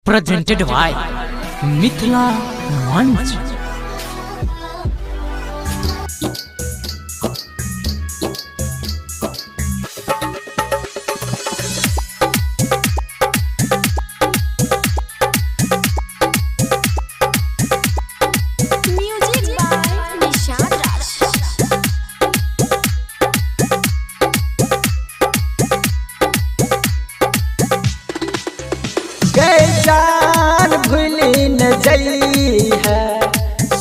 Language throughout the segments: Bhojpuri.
presented by Mithila Manch. जान भूली न जई है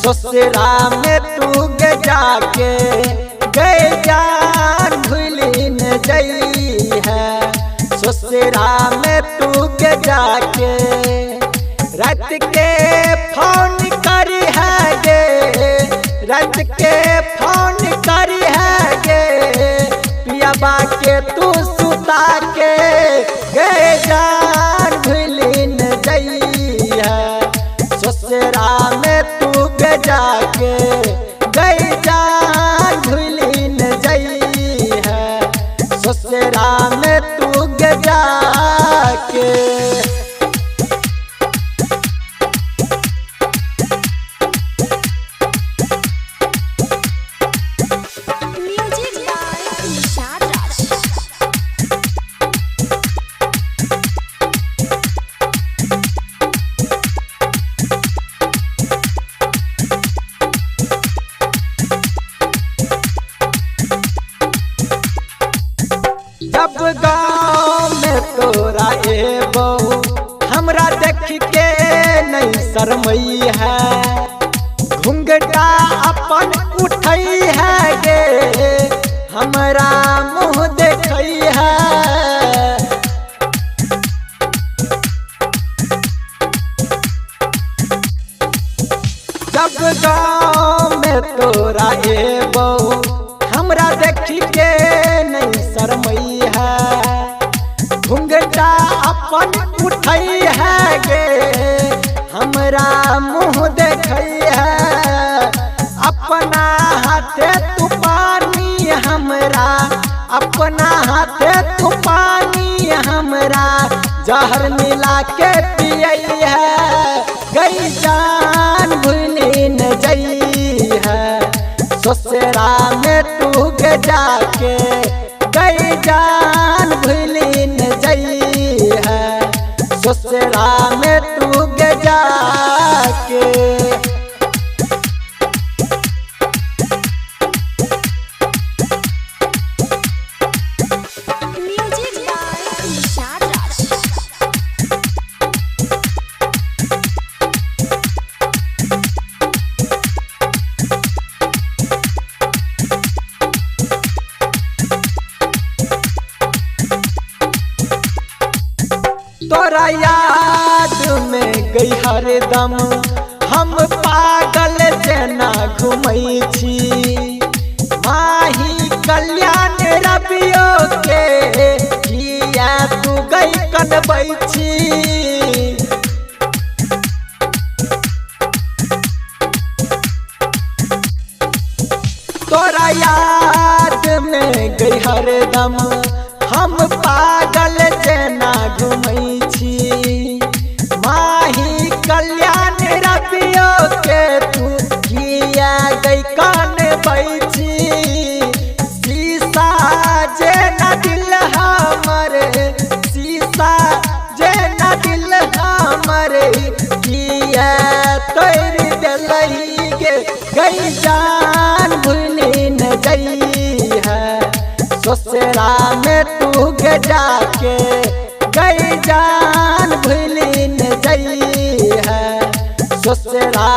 ससुरा में तू गे जाके गए जान भूली न जई है ससुरा में तू गे जाके रात के फोन करी है गे रात के फोन करी है गे पिया बाके तू सुता के गए जान भूली न जई है ससुरा में तू गे जाके गई जान भूली न जई है ससुरा में तू गे जाके। जब गाँव में तोरा एबो हमरा देख के नहीं शरमई है घुंघटा अपन उठई है गे हमरा मुँह देखई है। जब गाँव में तोरा एबो हमरा देख के नहीं शरमई है घुंघटा अपन उठई है गे हमरा मुँह देखई है अपना हाथे तू पानी हमरा अपना हाथे तू पानी हमरा जहर मिला के पियई है गई जान भूली न जई है ससुरा में तू गे जाके गई जान भूली न जई है ससुरा में तू गे जाके। तोरा याद में गई हरदम हम पागल जना घूमई छी माही कल्याण रबियो के किया तू गई कनबई छी। तोरा याद में गई हरदम हम पागल जना घूमई छी माही कल्याण रबियो के तू किया गई कान बैठी शीशा जे न दिल हमरे शीशा जे न दिल हमरे किया तोड़ दिलई गे गई जान भूली न जई है ससुरा में तू गे जाके गई जान भूली न जई है ससुरा